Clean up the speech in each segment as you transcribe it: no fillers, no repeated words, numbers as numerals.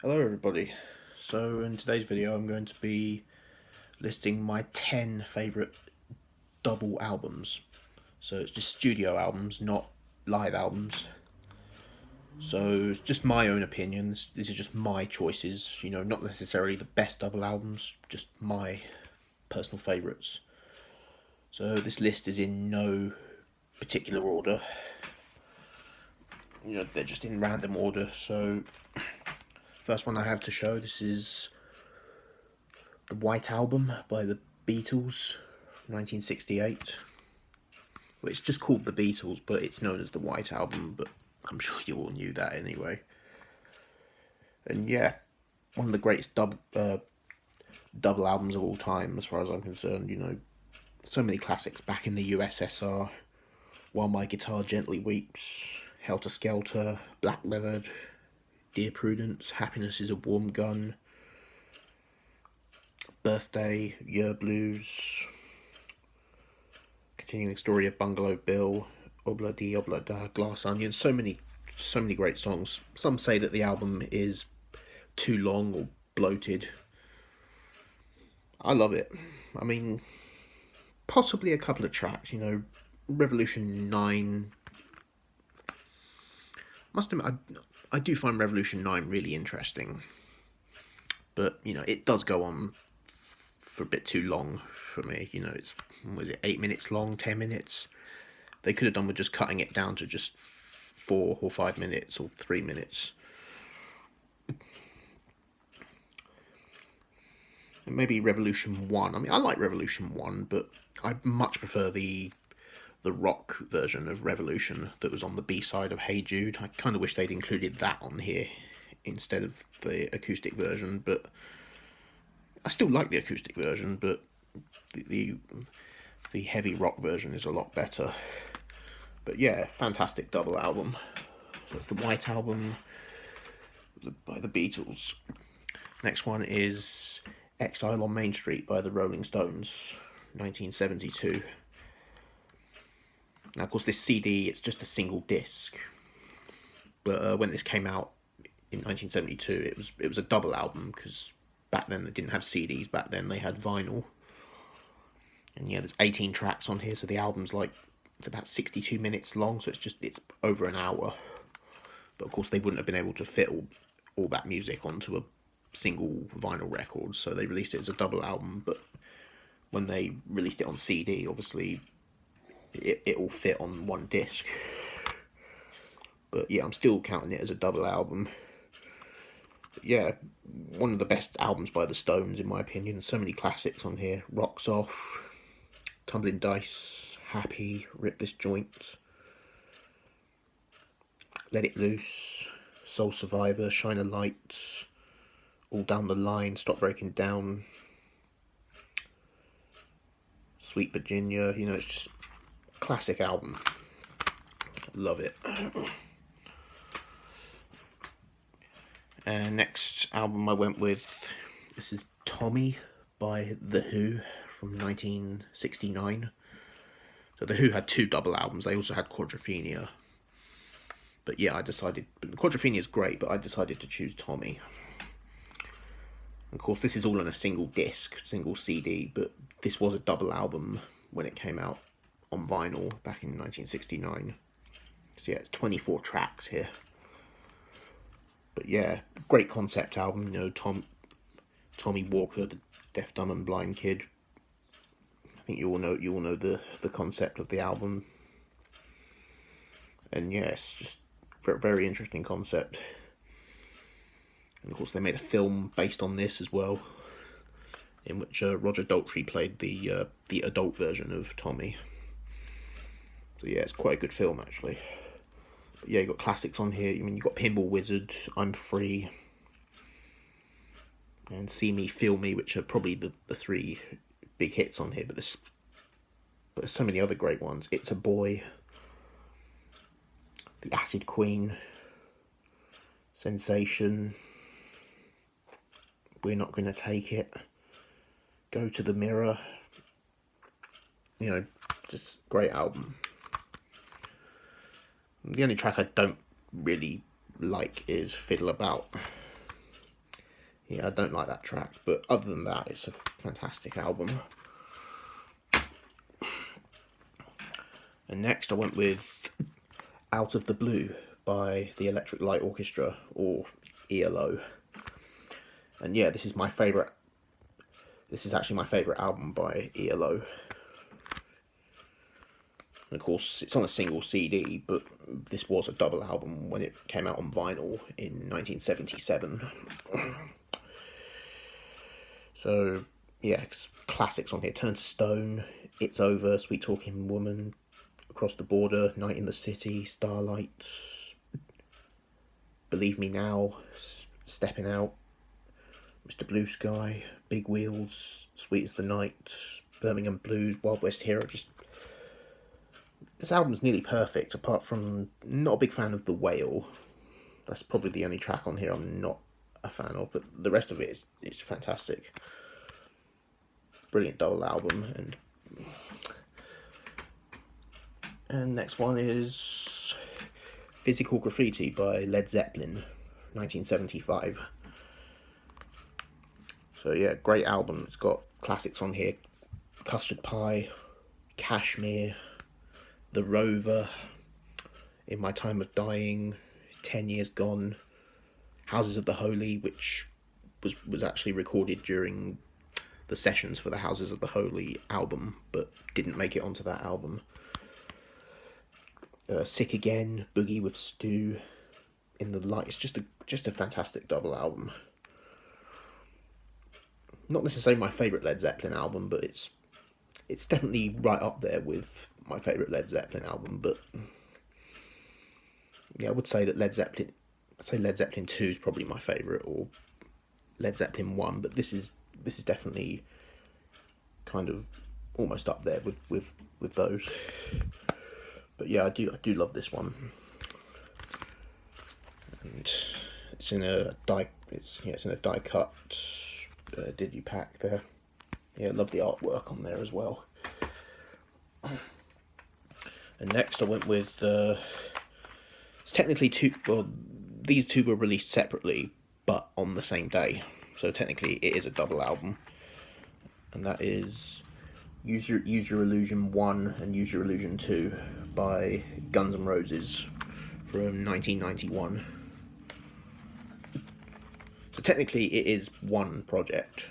Hello everybody. So in today's video I'm going to be listing my 10 favourite double albums. So it's just studio albums, not live albums. So it's just my own opinions. These are just my choices, not necessarily the best double albums, just my personal favourites. So this list is in no particular order. They're just in random order. So first one I have to show, this is the White Album by the Beatles, 1968. Well, it's just called the Beatles, but it's known as the White Album, but I'm sure you all knew that anyway. And yeah, one of the greatest double albums of all time, as far as I'm concerned. So many classics. Back in the USSR, While My Guitar Gently Weeps, Helter Skelter, Black Leather, Dear Prudence, Happiness Is a Warm Gun, Birthday, Yer Blues, Continuing Story of Bungalow Bill, Obla Di Obla Da, Glass Onion. So many great songs. Some say that the album is too long or bloated. I love it. I mean, possibly a couple of tracks, Revolution 9. Must admit, I do find Revolution 9 really interesting. But, it does go on for a bit too long for me. It's, was it 8 minutes long, 10 minutes? They could have done with just cutting it down to just 4 or 5 minutes or 3 minutes. And maybe Revolution 1. I mean, I like Revolution 1, but I much prefer the rock version of Revolution that was on the B-side of Hey Jude. I kind of wish they'd included that on here instead of the acoustic version, but I still like the acoustic version, but the heavy rock version is a lot better. But yeah, fantastic double album. So it's the White Album by the Beatles. Next one is Exile on Main Street by the Rolling Stones, 1972. Now, of course, this CD, it's just a single disc. But when this came out in 1972, it was a double album, because back then they didn't have CDs. Back then they had vinyl. And yeah, there's 18 tracks on here, so the album's it's about 62 minutes long, so it's over an hour. But of course, they wouldn't have been able to fit all that music onto a single vinyl record, so they released it as a double album. But when they released it on CD, obviously it all fit on one disc. But yeah, I'm still counting it as a double album. But yeah, one of the best albums by the Stones, in my opinion. So many classics on here. Rocks Off, Tumbling Dice, Happy, Rip This Joint, Let It Loose, Soul Survivor, Shine a Light, All Down the Line, Stop Breaking Down, Sweet Virginia. It's just classic album. Love it. And next album I went with, this is Tommy by The Who from 1969. So The Who had 2 double albums. They also had Quadrophenia. But yeah, Quadrophenia is great, but I decided to choose Tommy. Of course, this is all on a single disc, single CD, but this was a double album when it came out on vinyl back in 1969. So yeah, it's 24 tracks here. But yeah, great concept album. Tommy Walker, the deaf, dumb, and blind kid. I think you all know the concept of the album. And yeah, it's just a very interesting concept. And of course, they made a film based on this as well, in which Roger Daltrey played the adult version of Tommy. So yeah, it's quite a good film, actually. But yeah, you got classics on here. I mean, you got Pinball Wizard, I'm Free, and See Me, Feel Me, which are probably the 3 big hits on here. But there's so many other great ones. It's a Boy, The Acid Queen, Sensation, We're Not Gonna Take It, Go to the Mirror. Just great album. The only track I don't really like is Fiddle About. Yeah, I don't like that track, but other than that, it's a fantastic album. And next I went with Out of the Blue by the Electric Light Orchestra, or ELO. And yeah, this is actually my favourite album by ELO. And of course, it's on a single CD, but this was a double album when it came out on vinyl in 1977. So, yeah, classics on here. Turn to Stone, It's Over, Sweet Talking Woman, Across the Border, Night in the City, Starlight, Believe Me Now, Stepping Out, Mr. Blue Sky, Big Wheels, Sweet as the Night, Birmingham Blues, Wild West Hero. This album's nearly perfect, apart from not a big fan of The Whale. That's probably the only track on here I'm not a fan of, but the rest of it is fantastic. Brilliant double album. And next one is Physical Graffiti by Led Zeppelin, 1975. So yeah, great album. It's got classics on here: Custard Pie, Kashmir, The Rover, In My Time of Dying, 10 Years Gone, Houses of the Holy, which was actually recorded during the sessions for the Houses of the Holy album, but didn't make it onto that album. Sick Again, Boogie with Stu, In the Light. It's just a fantastic double album. Not necessarily my favourite Led Zeppelin album, but it's definitely right up there with my favourite Led Zeppelin album. But yeah, I would say that Led Zeppelin 2 is probably my favourite, or Led Zeppelin 1, but this is definitely kind of almost up there with those. But yeah, I do love this one, and it's in a die cut digipack there. Yeah, I love the artwork on there as well. And next I went with it's technically two. Well, these two were released separately, but on the same day. So technically, it is a double album, and that is Use Your Illusion 1 and Use Your Illusion 2 by Guns N' Roses from 1991. So technically it is one project.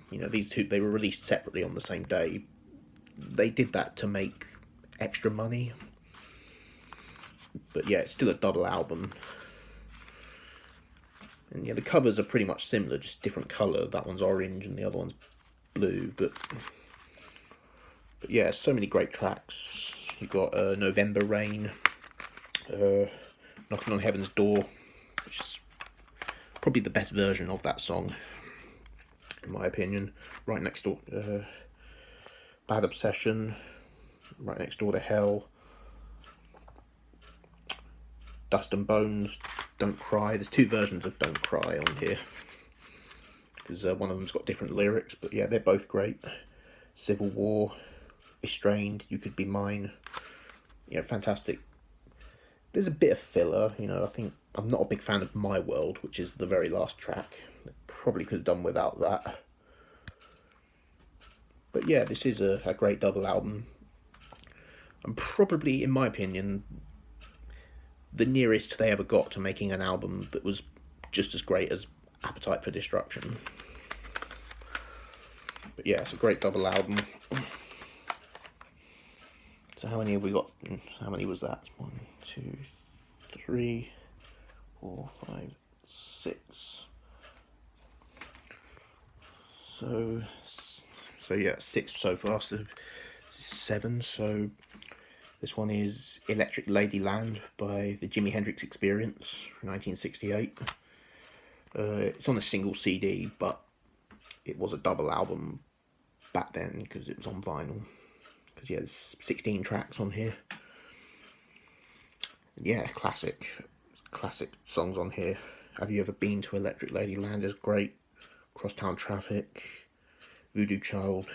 You know, these two, they were released separately on the same day. They did that to make extra money. But yeah, it's still a double album. And yeah, the covers are pretty much similar, just different colour. That one's orange and the other one's blue, but yeah, so many great tracks. You've got November Rain, Knocking on Heaven's Door, which is probably the best version of that song, in my opinion. Right Next Door, Bad Obsession, Right Next Door to Hell, Dust and Bones, Don't Cry. There's two versions of Don't Cry on here, because one of them's got different lyrics, but yeah, they're both great. Civil War, Restrained, You Could Be Mine. You know, fantastic. There's a bit of filler, you know. I think I'm not a big fan of My World, which is the very last track. Probably could have done without that. But yeah, this is a great double album. And probably, in my opinion, the nearest they ever got to making an album that was just as great as Appetite for Destruction. But yeah, it's a great double album. So how many have we got? How many was that? 1, 2, 3, 4, 5, 6. So yeah, 6 so far. So 7. So this one is Electric Ladyland by the Jimi Hendrix Experience, 1968. It's on a single CD, but it was a double album back then because it was on vinyl. Because yeah, there's 16 tracks on here. Yeah, classic songs on here. Have You Ever Been to Electric Ladyland is great. Crosstown Traffic, Voodoo Child,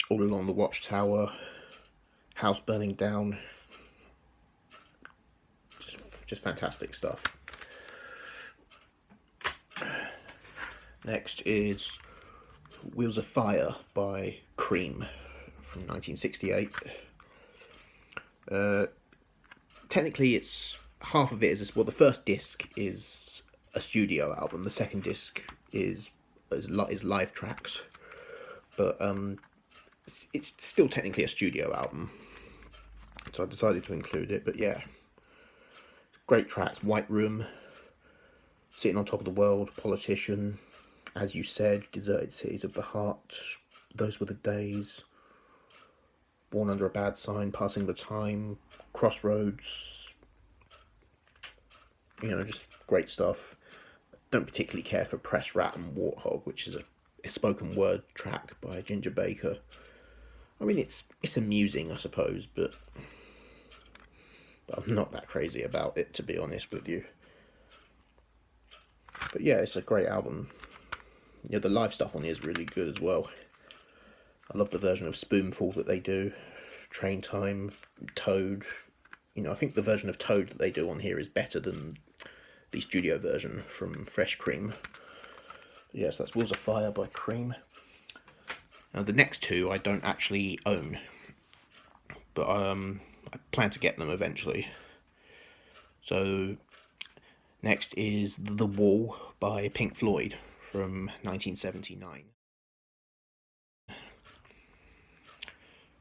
All Along the Watchtower, House Burning Down. Just fantastic stuff. Next is Wheels of Fire by Cream from 1968. Technically, it's half of it is well. The first disc is a studio album. The second disc is live tracks, but it's still technically a studio album. So I decided to include it. But yeah, great tracks: White Room, Sitting on Top of the World, Politician, As You Said, Deserted Cities of the Heart, Those Were the Days, Born Under a Bad Sign, Passing the Time, Crossroads. You know, just great stuff. Don't particularly care for Press Rat and Warthog, which is a spoken word track by Ginger Baker. I mean, it's amusing, I suppose, but I'm not that crazy about it, to be honest with you. But yeah, it's a great album. You know, the live stuff on here is really good as well. I love the version of Spoonful that they do. Train Time, Toad. You know, I think the version of Toad that they do on here is better than the studio version from Fresh Cream. Yes, that's Wheels of Fire by Cream. Now the next two I don't actually own, but I plan to get them eventually. So next is The Wall by Pink Floyd from 1979.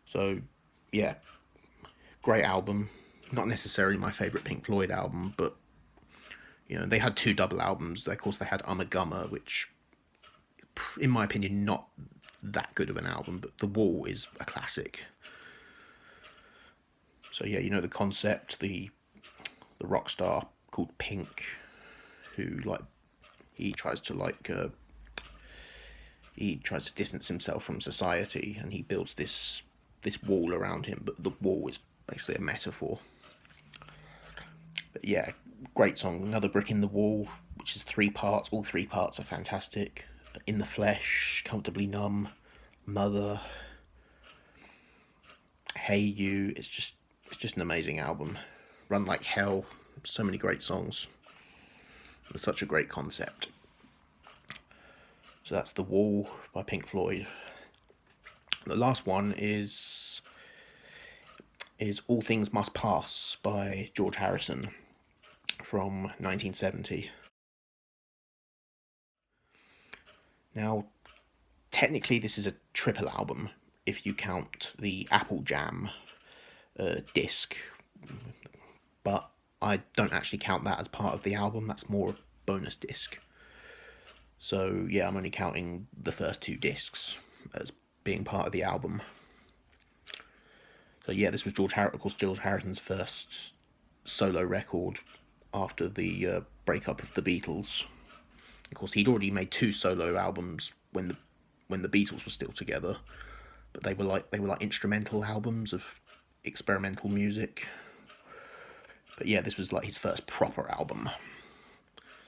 So yeah, great album. Not necessarily my favourite Pink Floyd album, but you know, they had two double albums. Of course, they had Ummagumma, which, in my opinion, not that good of an album, but The Wall is a classic. So yeah, you know the concept, the rock star called Pink, who he tries to distance himself from society, and he builds this wall around him, but the wall is basically a metaphor. But yeah, great song. Another Brick in the Wall, which is 3 parts. All 3 parts are fantastic. In the Flesh, Comfortably Numb, Mother, Hey You. It's just an amazing album. Run Like Hell. So many great songs. It's such a great concept. So that's The Wall by Pink Floyd. The last one is All Things Must Pass by George Harrison from 1970. Now, technically this is a triple album if you count the Apple Jam disc, but I don't actually count that as part of the album. That's more a bonus disc. So yeah, I'm only counting the first 2 discs as being part of the album. So yeah, this was George Harrison's first solo record after the breakup of the Beatles. Of course, he'd already made 2 solo albums when the Beatles were still together, but they were like instrumental albums of experimental music. But yeah, this was like his first proper album.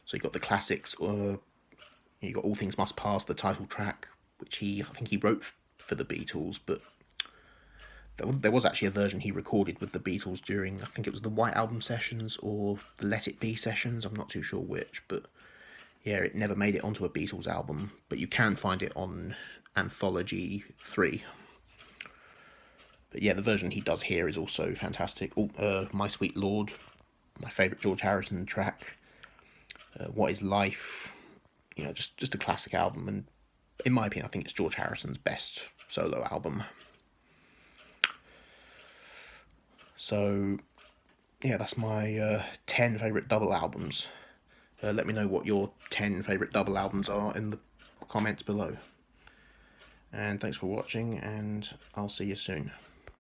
So you got the classics. You got All Things Must Pass, the title track, which I think he wrote for the Beatles, but there was actually a version he recorded with the Beatles during, I think it was the White Album sessions or the Let It Be sessions. I'm not too sure which, but yeah, it never made it onto a Beatles album, but you can find it on Anthology 3. But yeah, the version he does here is also fantastic. My Sweet Lord, my favourite George Harrison track. What Is Life? You know, just a classic album, and in my opinion, I think it's George Harrison's best solo album. So yeah, that's my 10 favourite double albums. Let me know what your 10 favourite double albums are in the comments below. And thanks for watching, and I'll see you soon.